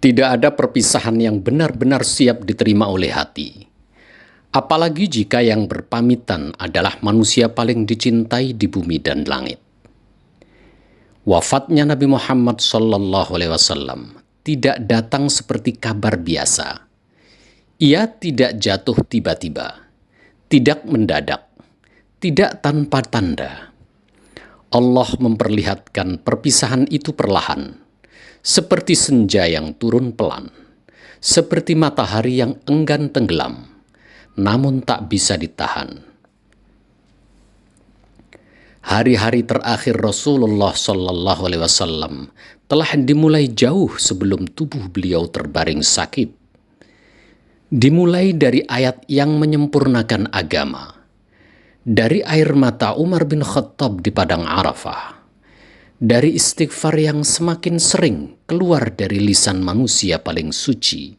Tidak ada perpisahan yang benar-benar siap diterima oleh hati. Apalagi jika yang berpamitan adalah manusia paling dicintai di bumi dan langit. Wafatnya Nabi Muhammad SAW tidak datang seperti kabar biasa. Ia tidak jatuh tiba-tiba, tidak mendadak, tidak tanpa tanda. Allah memperlihatkan perpisahan itu perlahan, seperti senja yang turun pelan, seperti matahari yang enggan tenggelam, namun tak bisa ditahan. Hari-hari terakhir Rasulullah SAW telah dimulai jauh sebelum tubuh beliau terbaring sakit. Dimulai dari ayat yang menyempurnakan agama, dari air mata Umar bin Khattab di padang Arafah, dari istighfar yang semakin sering keluar dari lisan manusia paling suci.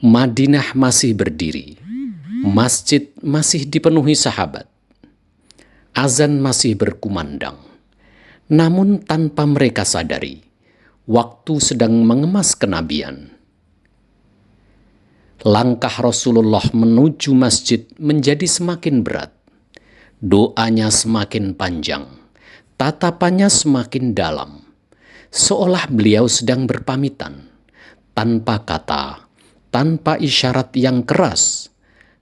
Madinah masih berdiri, masjid masih dipenuhi sahabat, azan masih berkumandang. Namun tanpa mereka sadari, waktu sedang mengemas kenabian. Langkah Rasulullah menuju masjid menjadi semakin berat. Doanya semakin panjang, tatapannya semakin dalam, seolah beliau sedang berpamitan, tanpa kata, tanpa isyarat yang keras.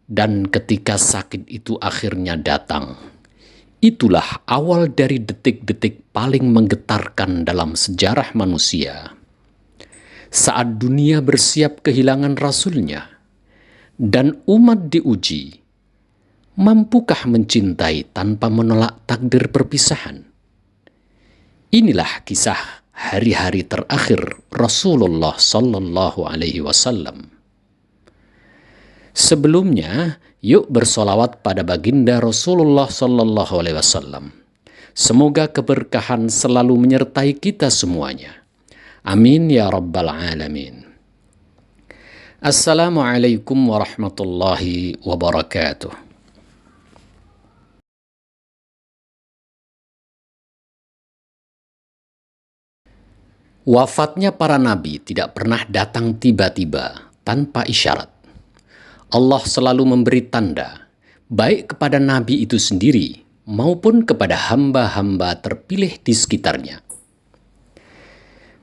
Dan ketika sakit itu akhirnya datang, itulah awal dari detik-detik paling menggetarkan dalam sejarah manusia. Saat dunia bersiap kehilangan Rasulnya, dan umat diuji, mampukah mencintai tanpa menolak takdir perpisahan? Inilah kisah hari-hari terakhir Rasulullah Sallallahu Alaihi Wasallam. Sebelumnya, yuk bersolawat pada baginda Rasulullah Sallallahu Alaihi Wasallam. Semoga keberkahan selalu menyertai kita semuanya. Amin ya rabbal alamin. Assalamualaikum warahmatullahi wabarakatuh. Wafatnya para nabi tidak pernah datang tiba-tiba tanpa isyarat. Allah selalu memberi tanda, baik kepada nabi itu sendiri maupun kepada hamba-hamba terpilih di sekitarnya.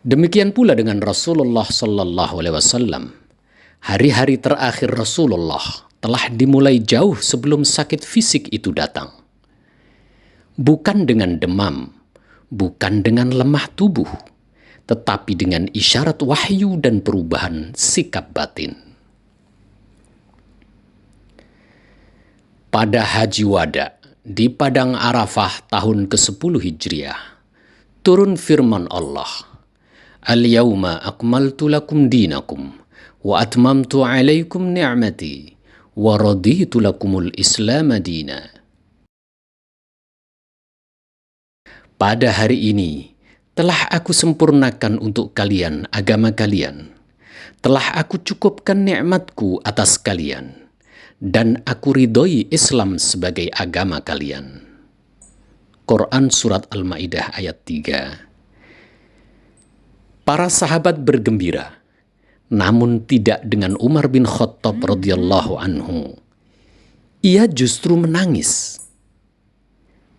Demikian pula dengan Rasulullah Sallallahu Alaihi Wasallam. Hari-hari terakhir Rasulullah telah dimulai jauh sebelum sakit fisik itu datang. Bukan dengan demam, bukan dengan lemah tubuh, tetapi dengan isyarat wahyu dan perubahan sikap batin. Pada Haji Wada di Padang Arafah tahun ke-10 Hijriah, turun firman Allah, Al-yawma akmaltu lakum dinakum, wa atmamtu alaikum ni'mati, wa raditu lakumul Islam dina. Pada hari ini, telah aku sempurnakan untuk kalian agama kalian. Telah aku cukupkan nikmatku atas kalian. Dan aku ridhoi Islam sebagai agama kalian. Quran Surat Al-Ma'idah ayat 3. Para sahabat bergembira, namun tidak dengan Umar bin Khattab radhiyallahu anhu. Ia justru menangis.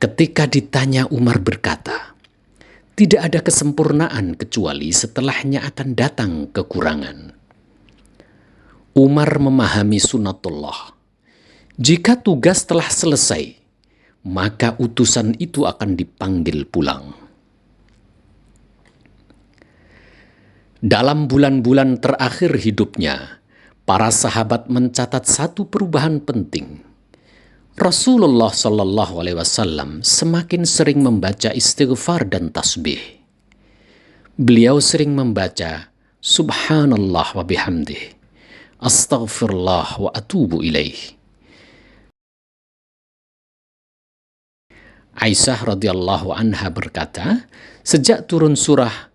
Ketika ditanya, Umar berkata, tidak ada kesempurnaan kecuali setelahnya akan datang kekurangan. Umar memahami sunnatullah. Jika tugas telah selesai, maka utusan itu akan dipanggil pulang. Dalam bulan-bulan terakhir hidupnya, para sahabat mencatat satu perubahan penting. Rasulullah Sallallahu Alaihi Wasallam semakin sering membaca istighfar dan tasbih. Beliau sering membaca Subhanallah wa bihamdih, Astaghfirullah wa atubu ilaih. Aisyah radhiyallahu anha berkata, sejak turun surah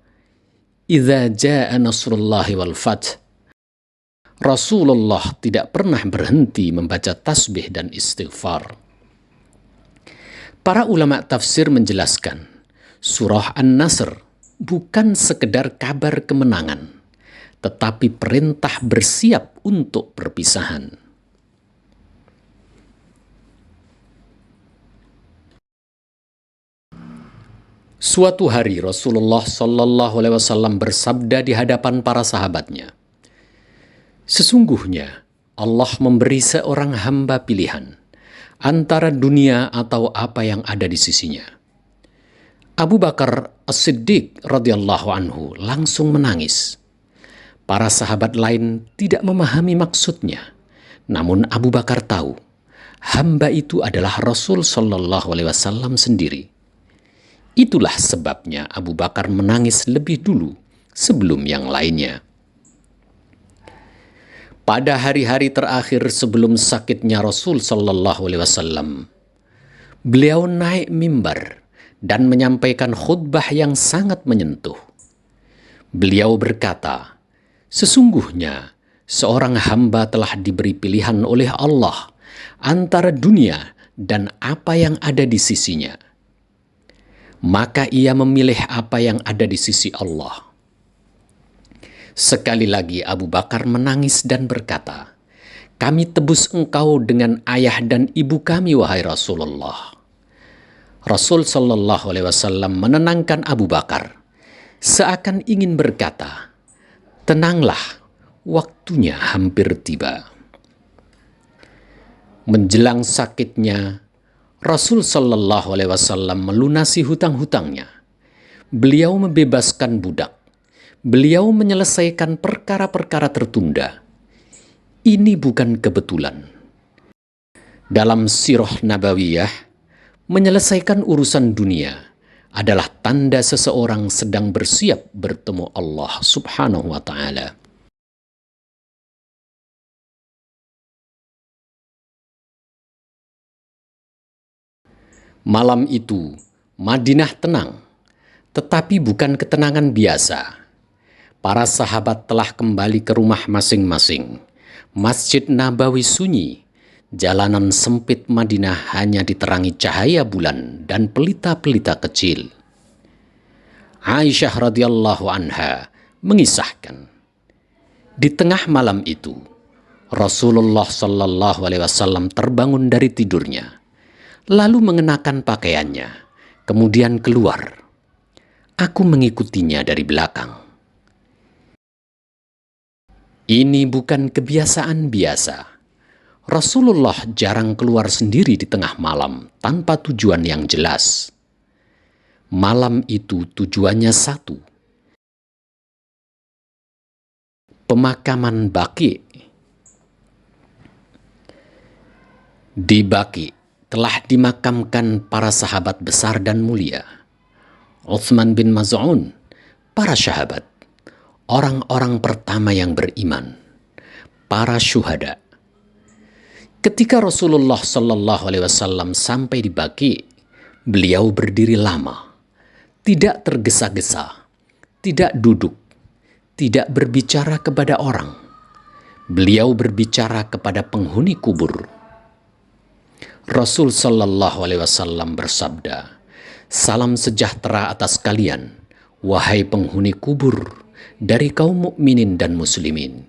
Idza jaa nasrullahi wal fath, Rasulullah tidak pernah berhenti membaca tasbih dan istighfar. Para ulama tafsir menjelaskan, surah An-Nasr bukan sekedar kabar kemenangan, tetapi perintah bersiap untuk perpisahan. Suatu hari Rasulullah Shallallahu Alaihi Wasallam bersabda di hadapan para sahabatnya, "Sesungguhnya Allah memberi seorang hamba pilihan antara dunia atau apa yang ada di sisinya." Abu Bakar As-Siddiq radhiyallahu anhu langsung menangis. Para sahabat lain tidak memahami maksudnya. Namun Abu Bakar tahu, hamba itu adalah Rasul Shallallahu Alaihi Wasallam sendiri. Itulah sebabnya Abu Bakar menangis lebih dulu sebelum yang lainnya. Pada hari-hari terakhir sebelum sakitnya Rasul Shallallahu Alaihi Wasallam, beliau naik mimbar dan menyampaikan khutbah yang sangat menyentuh. Beliau berkata, "Sesungguhnya seorang hamba telah diberi pilihan oleh Allah antara dunia dan apa yang ada di sisinya. Maka ia memilih apa yang ada di sisi Allah." Sekali lagi Abu Bakar menangis dan berkata, "Kami tebus engkau dengan ayah dan ibu kami, wahai Rasulullah." Rasul Shallallahu Alaihi Wasallam menenangkan Abu Bakar, seakan ingin berkata, "Tenanglah, waktunya hampir tiba." Menjelang sakitnya, Rasul Shallallahu Alaihi Wasallam melunasi hutang-hutangnya. Beliau membebaskan budak. Beliau menyelesaikan perkara-perkara tertunda. Ini bukan kebetulan. Dalam sirah nabawiyah, menyelesaikan urusan dunia adalah tanda seseorang sedang bersiap bertemu Allah Subhanahu wa Ta'ala. Malam itu, Madinah tenang, tetapi bukan ketenangan biasa. Para sahabat telah kembali ke rumah masing-masing. Masjid Nabawi sunyi. Jalanan sempit Madinah hanya diterangi cahaya bulan dan pelita-pelita kecil. Aisyah radhiyallahu anha mengisahkan, di tengah malam itu, Rasulullah Shallallahu Alaihi Wasallam terbangun dari tidurnya, lalu mengenakan pakaiannya, kemudian keluar. Aku mengikutinya dari belakang. Ini bukan kebiasaan biasa. Rasulullah jarang keluar sendiri di tengah malam tanpa tujuan yang jelas. Malam itu tujuannya satu. Pemakaman Baqi. Di Baqi telah dimakamkan para sahabat besar dan mulia. Utsman bin Maz'un, para sahabat, orang-orang pertama yang beriman, para syuhada. Ketika Rasulullah Shallallahu Alaihi Wasallam sampai di Baqi, beliau berdiri lama, tidak tergesa-gesa, tidak duduk, tidak berbicara kepada orang. Beliau berbicara kepada penghuni kubur. Rasul Shallallahu Alaihi Wasallam bersabda, "Salam sejahtera atas kalian, wahai penghuni kubur, dari kaum mukminin dan muslimin.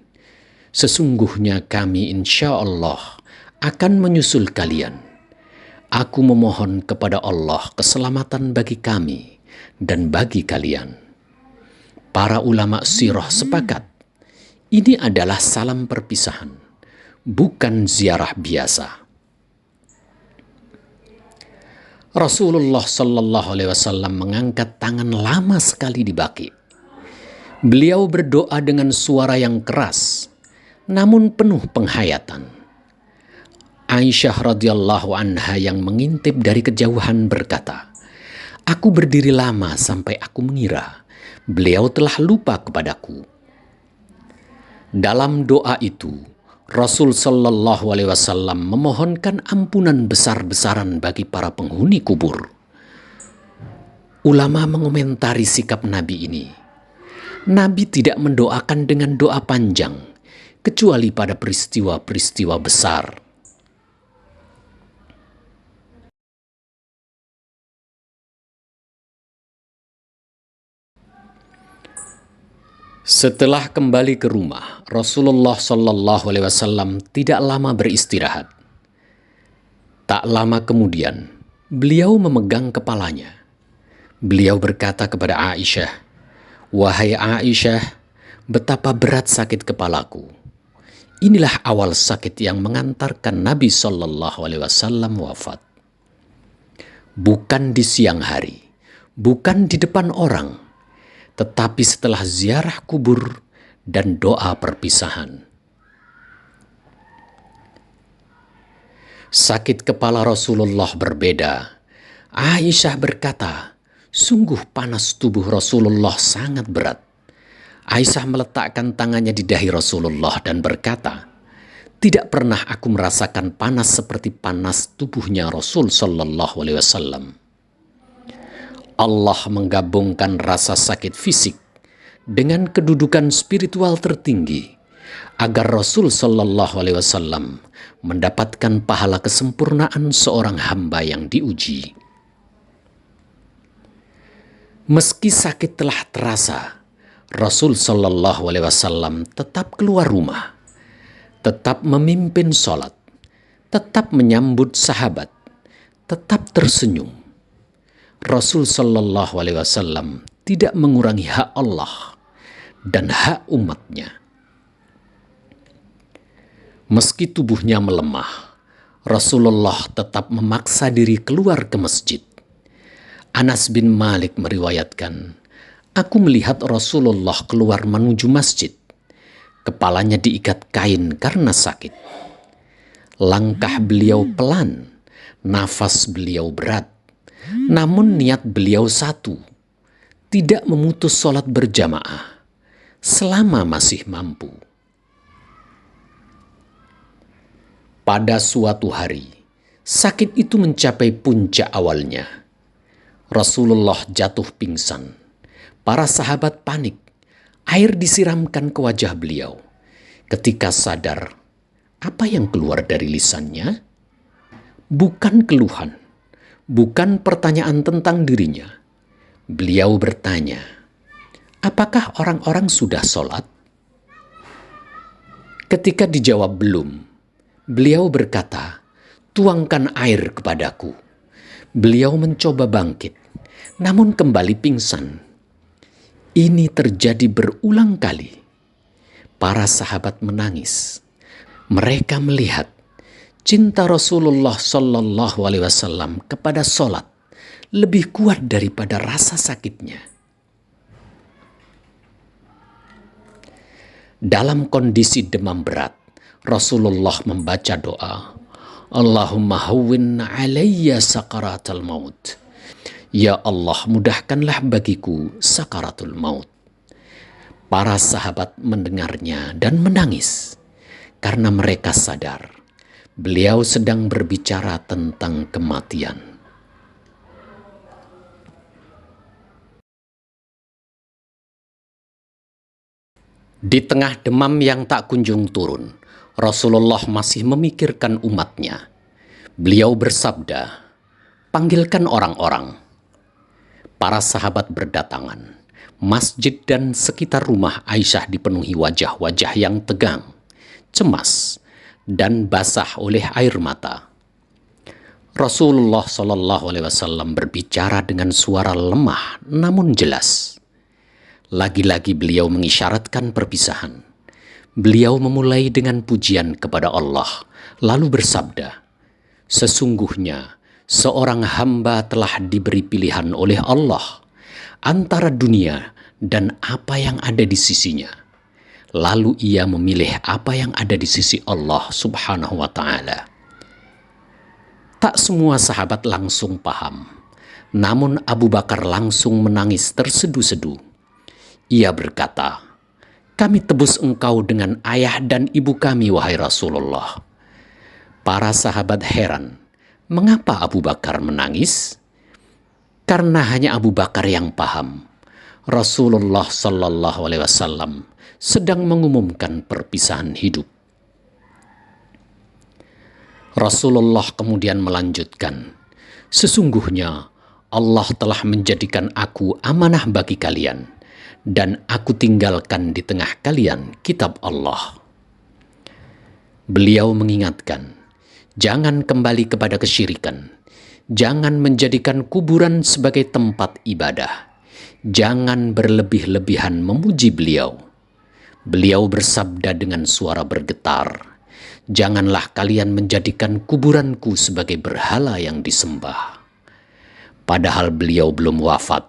Sesungguhnya kami insya Allah akan menyusul kalian. Aku memohon kepada Allah keselamatan bagi kami dan bagi kalian." Para ulama sirah sepakat, ini adalah salam perpisahan, bukan ziarah biasa. Rasulullah Shallallahu Alaihi Wasallam mengangkat tangan lama sekali di Baqi. Beliau berdoa dengan suara yang keras, namun penuh penghayatan. Aisyah radhiyallahu anha yang mengintip dari kejauhan berkata, "Aku berdiri lama sampai aku mengira beliau telah lupa kepadaku." Dalam doa itu, Rasul Shallallahu Alaihi Wasallam memohonkan ampunan besar-besaran bagi para penghuni kubur. Ulama mengomentari sikap Nabi ini. Nabi tidak mendoakan dengan doa panjang, kecuali pada peristiwa-peristiwa besar. Setelah kembali ke rumah, Rasulullah Shallallahu Alaihi Wasallam tidak lama beristirahat. Tak lama kemudian, beliau memegang kepalanya. Beliau berkata kepada Aisyah, "Wahai Aisyah, betapa berat sakit kepalaku. Inilah awal sakit yang mengantarkan Nabi Shallallahu Alaihi Wasallam wafat. Bukan di siang hari, bukan di depan orang, tetapi setelah ziarah kubur dan doa perpisahan." Sakit kepala Rasulullah berbeda. Aisyah berkata, "Sungguh panas tubuh Rasulullah sangat berat." Aisyah meletakkan tangannya di dahi Rasulullah dan berkata, "Tidak pernah aku merasakan panas seperti panas tubuhnya Rasul Sallallahu Alaihi Wasallam." Allah menggabungkan rasa sakit fisik dengan kedudukan spiritual tertinggi agar Rasul Sallallahu Alaihi Wasallam mendapatkan pahala kesempurnaan seorang hamba yang diuji. Meski sakit telah terasa, Rasul Sallallahu Alaihi Wasallam tetap keluar rumah, tetap memimpin sholat, tetap menyambut sahabat, tetap tersenyum. Rasul Sallallahu Alaihi Wasallam tidak mengurangi hak Allah dan hak umatnya. Meski tubuhnya melemah, Rasulullah tetap memaksa diri keluar ke masjid. Anas bin Malik meriwayatkan, "Aku melihat Rasulullah keluar menuju masjid. Kepalanya diikat kain karena sakit. Langkah beliau pelan, nafas beliau berat. Namun niat beliau satu, tidak memutus sholat berjamaah selama masih mampu." Pada suatu hari, sakit itu mencapai puncak awalnya. Rasulullah jatuh pingsan. Para sahabat panik. Air disiramkan ke wajah beliau. Ketika sadar, apa yang keluar dari lisannya? Bukan keluhan, bukan pertanyaan tentang dirinya. Beliau bertanya, "Apakah orang-orang sudah sholat?" Ketika dijawab belum, beliau berkata, "Tuangkan air kepadaku." Beliau mencoba bangkit, namun kembali pingsan. Ini terjadi berulang kali. Para sahabat menangis. Mereka melihat cinta Rasulullah Shallallahu Alaihi Wasallam kepada sholat lebih kuat daripada rasa sakitnya. Dalam kondisi demam berat, Rasulullah membaca doa, "Allahumma hawwin alayya sakaratul maut." Ya Allah, mudahkanlah bagiku sakaratul maut. Para sahabat mendengarnya dan menangis karena mereka sadar beliau sedang berbicara tentang kematian. Di tengah demam yang tak kunjung turun, Rasulullah masih memikirkan umatnya. Beliau bersabda, "Panggilkan orang-orang." Para sahabat berdatangan. Masjid dan sekitar rumah Aisyah dipenuhi wajah-wajah yang tegang, cemas, dan basah oleh air mata. Rasulullah Shallallahu Alaihi Wasallam berbicara dengan suara lemah namun jelas. Lagi-lagi beliau mengisyaratkan perpisahan. Beliau memulai dengan pujian kepada Allah, lalu bersabda, "Sesungguhnya seorang hamba telah diberi pilihan oleh Allah antara dunia dan apa yang ada di sisinya. Lalu ia memilih apa yang ada di sisi Allah Subhanahu wa Ta'ala." Tak semua sahabat langsung paham, namun Abu Bakar langsung menangis tersedu-sedu. Ia berkata, "Kami tebus engkau dengan ayah dan ibu kami, wahai Rasulullah." Para sahabat heran, mengapa Abu Bakar menangis? Karena hanya Abu Bakar yang paham. Rasulullah Sallallahu Alaihi Wasallam sedang mengumumkan perpisahan hidup. Rasulullah kemudian melanjutkan, "Sesungguhnya Allah telah menjadikan aku amanah bagi kalian dan aku tinggalkan di tengah kalian kitab Allah. Beliau mengingatkan, jangan kembali kepada kesyirikan, jangan menjadikan kuburan sebagai tempat ibadah, jangan berlebih-lebihan memuji beliau. Beliau bersabda dengan suara bergetar, janganlah kalian menjadikan kuburanku sebagai berhala yang disembah. Padahal beliau belum wafat,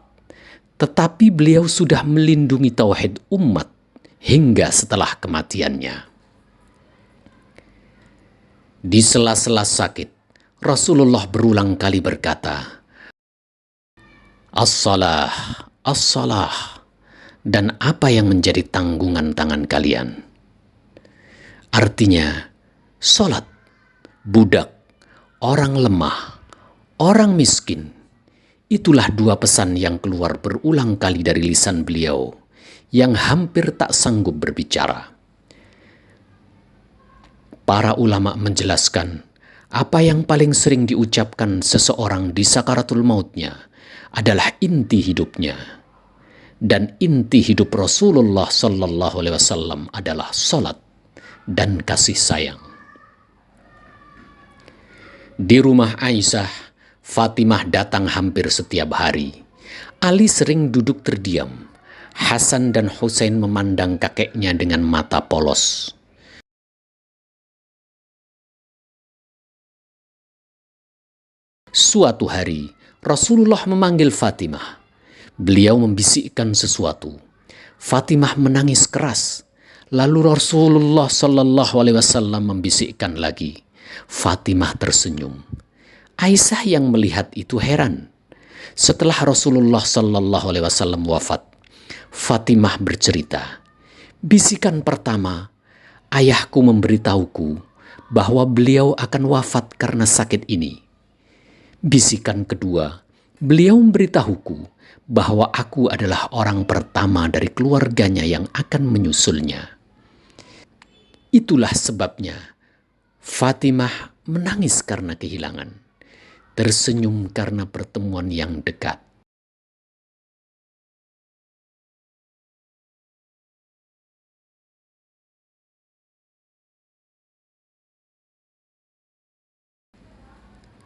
tetapi beliau sudah melindungi tauhid umat hingga setelah kematiannya. Di sela-sela sakit, Rasulullah berulang kali berkata, "As-salah, as-salah." Dan apa yang menjadi tanggungan tangan kalian? Artinya, salat, budak, orang lemah, orang miskin. Itulah dua pesan yang keluar berulang kali dari lisan beliau yang hampir tak sanggup berbicara. Para ulama menjelaskan, apa yang paling sering diucapkan seseorang di sakaratul mautnya adalah inti hidupnya. Dan inti hidup Rasulullah Sallallahu Alaihi Wasallam adalah salat dan kasih sayang. Di rumah Aisyah, Fatimah datang hampir setiap hari. Ali sering duduk terdiam. Hasan dan Husain memandang kakeknya dengan mata polos. Suatu hari, Rasulullah memanggil Fatimah. Beliau membisikkan sesuatu. Fatimah menangis keras. Lalu Rasulullah Sallallahu Alaihi Wasallam membisikkan lagi. Fatimah tersenyum. Aisyah yang melihat itu heran. Setelah Rasulullah Sallallahu Alaihi Wasallam wafat, Fatimah bercerita, bisikan pertama, ayahku memberitahuku bahwa beliau akan wafat karena sakit ini. Bisikan kedua, beliau memberitahuku bahwa aku adalah orang pertama dari keluarganya yang akan menyusulnya. Itulah sebabnya Fatimah menangis karena kehilangan, tersenyum karena pertemuan yang dekat.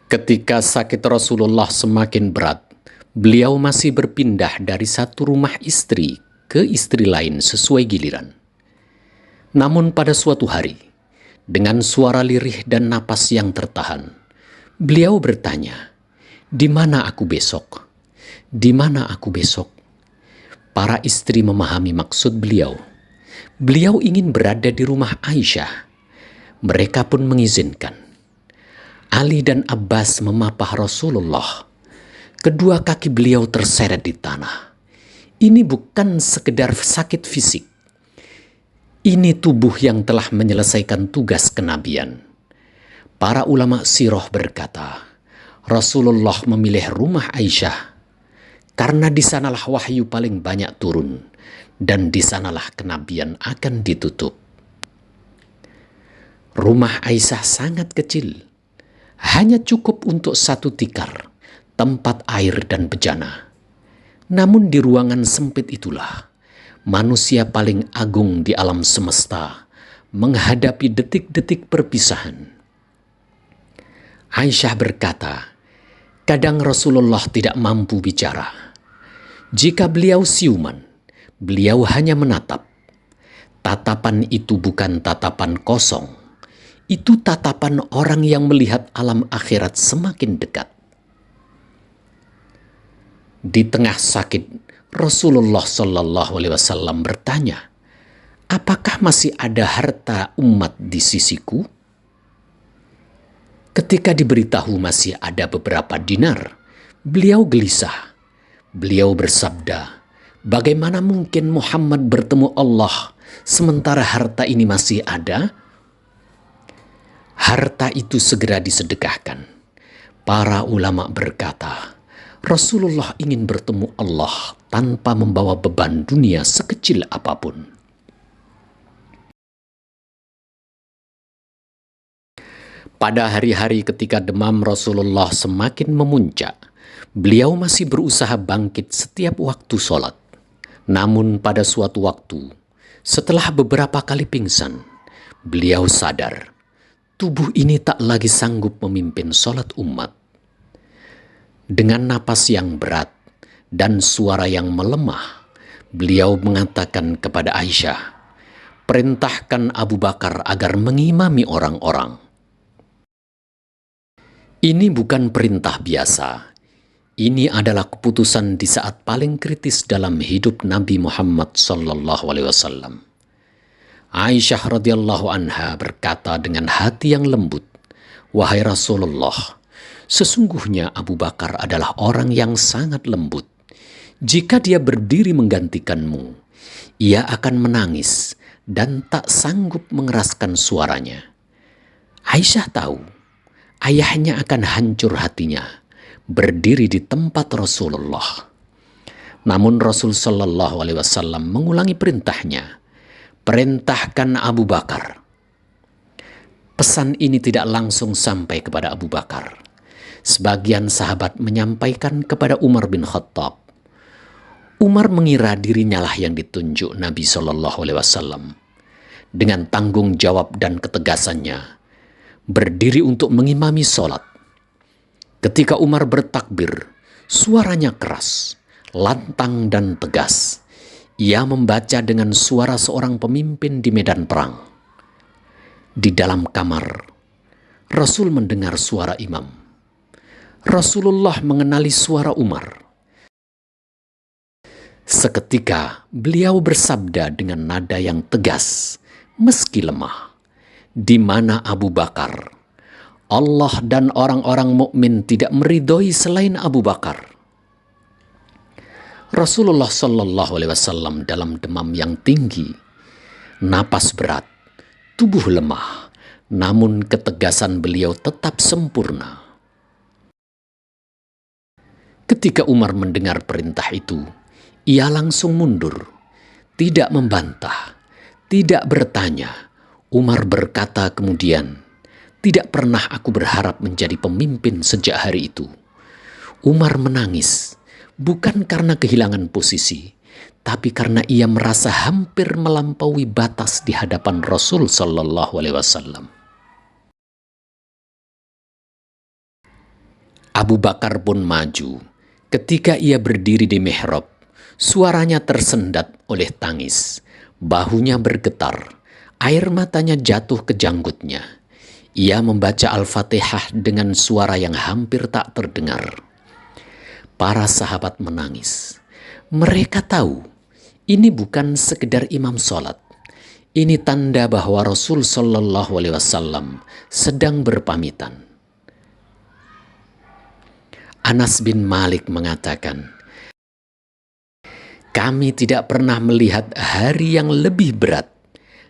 Ketika sakit Rasulullah semakin berat, beliau masih berpindah dari satu rumah istri ke istri lain sesuai giliran. Namun pada suatu hari, dengan suara lirih dan napas yang tertahan, beliau bertanya, "Di mana aku besok? Di mana aku besok?" Para istri memahami maksud beliau. Beliau ingin berada di rumah Aisyah. Mereka pun mengizinkan. Ali dan Abbas memapah Rasulullah. Kedua kaki beliau terseret di tanah. Ini bukan sekedar sakit fisik. Ini tubuh yang telah menyelesaikan tugas kenabian. Para ulama sirah berkata, Rasulullah memilih rumah Aisyah karena di sanalah wahyu paling banyak turun dan di sanalah kenabian akan ditutup. Rumah Aisyah sangat kecil, hanya cukup untuk satu tikar, tempat air dan bejana. Namun di ruangan sempit itulah, manusia paling agung di alam semesta menghadapi detik-detik perpisahan. Aisyah berkata, kadang Rasulullah tidak mampu bicara. Jika beliau siuman, beliau hanya menatap. Tatapan itu bukan tatapan kosong. Itu tatapan orang yang melihat alam akhirat semakin dekat. Di tengah sakit, Rasulullah Shallallahu Alaihi Wasallam bertanya, apakah masih ada harta umat di sisiku? Ketika diberitahu masih ada beberapa dinar, beliau gelisah. Beliau bersabda, bagaimana mungkin Muhammad bertemu Allah sementara harta ini masih ada? Harta itu segera disedekahkan. Para ulama berkata, Rasulullah ingin bertemu Allah tanpa membawa beban dunia sekecil apapun. Pada hari-hari ketika demam Rasulullah semakin memuncak, beliau masih berusaha bangkit setiap waktu sholat. Namun pada suatu waktu, setelah beberapa kali pingsan, beliau sadar tubuh ini tak lagi sanggup memimpin sholat umat. Dengan napas yang berat dan suara yang melemah, beliau mengatakan kepada Aisyah, "Perintahkan Abu Bakar agar mengimami orang-orang." Ini bukan perintah biasa. Ini adalah keputusan di saat paling kritis dalam hidup Nabi Muhammad SAW. Aisyah radhiyallahu anha berkata dengan hati yang lembut, "Wahai Rasulullah, sesungguhnya Abu Bakar adalah orang yang sangat lembut. Jika dia berdiri menggantikanmu, ia akan menangis dan tak sanggup mengeraskan suaranya." Aisyah tahu ayahnya akan hancur hatinya berdiri di tempat Rasulullah. Namun Rasul Shallallahu Alaihi Wasallam mengulangi perintahnya, "Perintahkan Abu Bakar." Pesan ini tidak langsung sampai kepada Abu Bakar. Sebagian sahabat menyampaikan kepada Umar bin Khattab. Umar mengira dirinya lah yang ditunjuk Nabi Shallallahu Alaihi Wasallam. Dengan tanggung jawab dan ketegasannya, berdiri untuk mengimami sholat. Ketika Umar bertakbir, suaranya keras, lantang dan tegas. Ia membaca dengan suara seorang pemimpin di medan perang. Di dalam kamar, Rasul mendengar suara imam. Rasulullah mengenali suara Umar. Seketika beliau bersabda dengan nada yang tegas, meski lemah, "Di mana Abu Bakar? Allah dan orang-orang mukmin tidak meridhoi selain Abu Bakar." Rasulullah Shallallahu Alaihi Wasallam dalam demam yang tinggi, napas berat, tubuh lemah, namun ketegasan beliau tetap sempurna. Ketika Umar mendengar perintah itu, ia langsung mundur, tidak membantah, tidak bertanya. Umar berkata kemudian, "Tidak pernah aku berharap menjadi pemimpin sejak hari itu." Umar menangis, bukan karena kehilangan posisi, tapi karena ia merasa hampir melampaui batas di hadapan Rasul Shallallahu Alaihi Wasallam. Abu Bakar pun maju. Ketika ia berdiri di mihrab, suaranya tersendat oleh tangis, bahunya bergetar, air matanya jatuh ke janggutnya. Ia membaca Al-Fatihah dengan suara yang hampir tak terdengar. Para sahabat menangis. Mereka tahu ini bukan sekedar imam sholat. Ini tanda bahwa Rasul Shallallahu Alaihi Wasallam sedang berpamitan. Anas bin Malik mengatakan, "Kami tidak pernah melihat hari yang lebih berat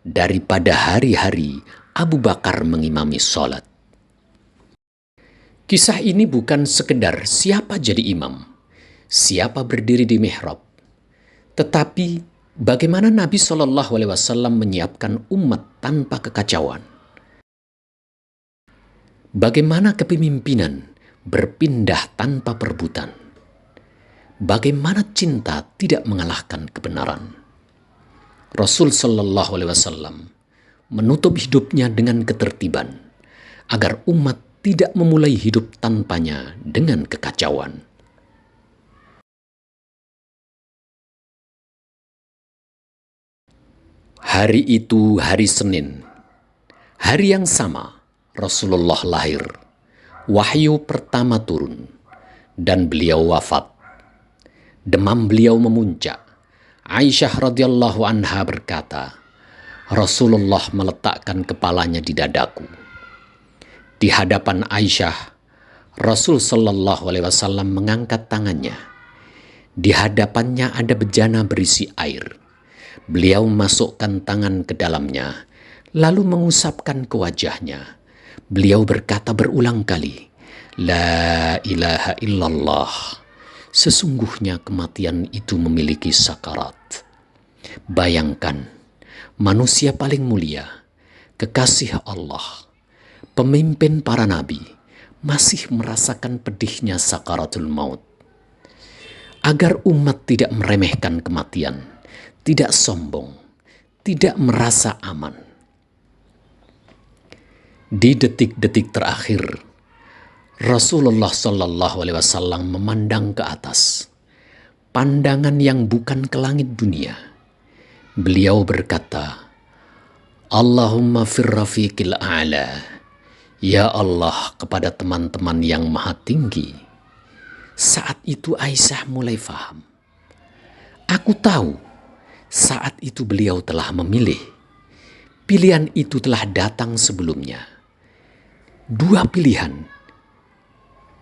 daripada hari-hari Abu Bakar mengimami sholat." Kisah ini bukan sekedar siapa jadi imam, siapa berdiri di mihrab, tetapi bagaimana Nabi Shallallahu Alaihi Wasallam menyiapkan umat tanpa kekacauan. Bagaimana kepemimpinan berpindah tanpa perebutan. Bagaimana cinta tidak mengalahkan kebenaran. Rasul Shallallahu Alaihi Wasallam menutup hidupnya dengan ketertiban agar umat tidak memulai hidup tanpanya dengan kekacauan. Hari itu hari Senin, hari yang sama Rasulullah lahir, wahyu pertama turun, dan beliau wafat. Demam beliau memuncak. Aisyah radhiyallahu anha berkata, "Rasulullah meletakkan kepalanya di dadaku." Di hadapan Aisyah, Rasul Shallallahu Alaihi Wasallam mengangkat tangannya. Di hadapannya ada bejana berisi air. Beliau memasukkan tangan ke dalamnya, lalu mengusapkan ke wajahnya. Beliau berkata berulang kali, "La ilaha illallah." Sesungguhnya kematian itu memiliki sakarat. Bayangkan, manusia paling mulia, kekasih Allah, pemimpin para nabi, masih merasakan pedihnya sakaratul maut. agar umat tidak meremehkan kematian, tidak sombong, tidak merasa aman. Di detik-detik terakhir, Rasulullah Shallallahu Alaihi Wasallam memandang ke atas, pandangan yang bukan ke langit dunia. Beliau berkata, Allahumma firrafiqil a'la, ya Allah, kepada teman-teman yang maha tinggi. Saat itu Aisyah mulai faham. Aku tahu saat itu beliau telah memilih. Pilihan itu telah datang sebelumnya. Dua pilihan,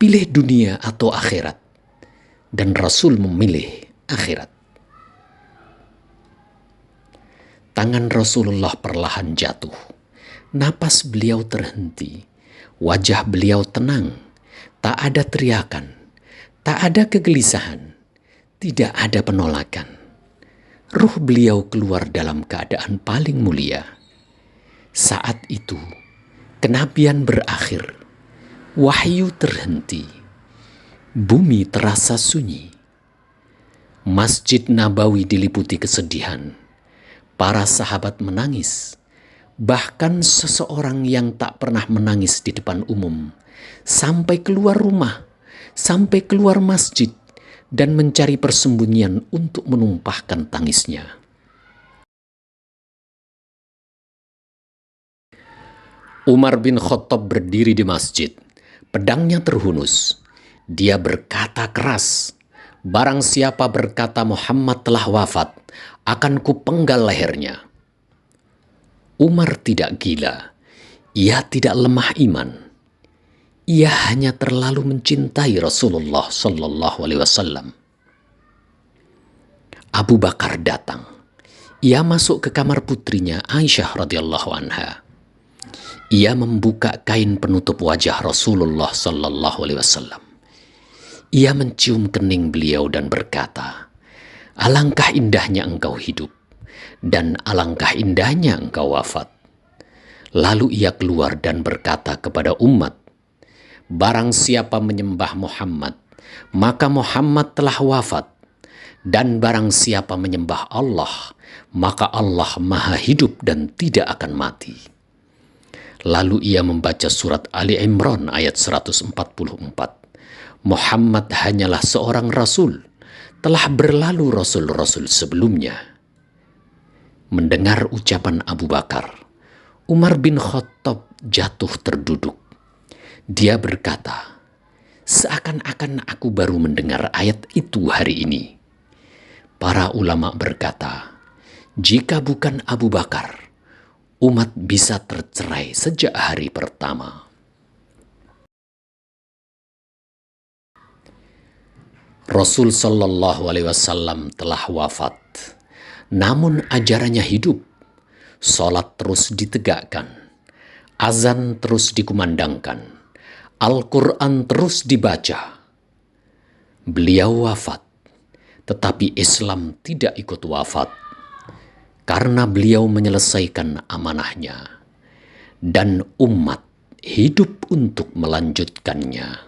pilih dunia atau akhirat, dan Rasul memilih akhirat. Tangan Rasulullah perlahan jatuh, napas beliau terhenti, wajah beliau tenang, tak ada teriakan, tak ada kegelisahan, tidak ada penolakan. Ruh beliau keluar dalam keadaan paling mulia. Saat itu, kenabian berakhir, wahyu terhenti, bumi terasa sunyi. Masjid Nabawi diliputi kesedihan, para sahabat menangis, bahkan seseorang yang tak pernah menangis di depan umum, sampai keluar rumah, sampai keluar masjid, dan mencari persembunyian untuk menumpahkan tangisnya. Umar bin Khattab berdiri di masjid, pedangnya terhunus. Dia berkata keras, barang siapa berkata Muhammad telah wafat, akan kupenggal lehernya. Umar tidak gila, ia tidak lemah iman. Ia hanya terlalu mencintai Rasulullah Sallallahu Alaihi Wasallam. Abu Bakar datang. Ia masuk ke kamar putrinya Aisyah radhiyallahu anha. Ia membuka kain penutup wajah Rasulullah Sallallahu Alaihi Wasallam. Ia mencium kening beliau dan berkata, alangkah indahnya engkau hidup, dan alangkah indahnya engkau wafat. Lalu ia keluar dan berkata kepada umat, barang siapa menyembah Muhammad, maka Muhammad telah wafat. Dan barang siapa menyembah Allah, maka Allah maha hidup dan tidak akan mati. Lalu ia membaca surat Ali Imran ayat 144. Muhammad hanyalah seorang rasul, telah berlalu rasul-rasul sebelumnya. Mendengar ucapan Abu Bakar, Umar bin Khattab jatuh terduduk. Dia berkata, seakan-akan aku baru mendengar ayat itu hari ini. Para ulama berkata, jika bukan Abu Bakar, umat bisa tercerai sejak hari pertama. Rasul Sallallahu Alaihi Wasallam telah wafat, namun ajarannya hidup. Salat terus ditegakkan, azan terus dikumandangkan, Al-Quran terus dibaca. Beliau wafat, tetapi Islam tidak ikut wafat, karena beliau menyelesaikan amanahnya, dan umat hidup untuk melanjutkannya.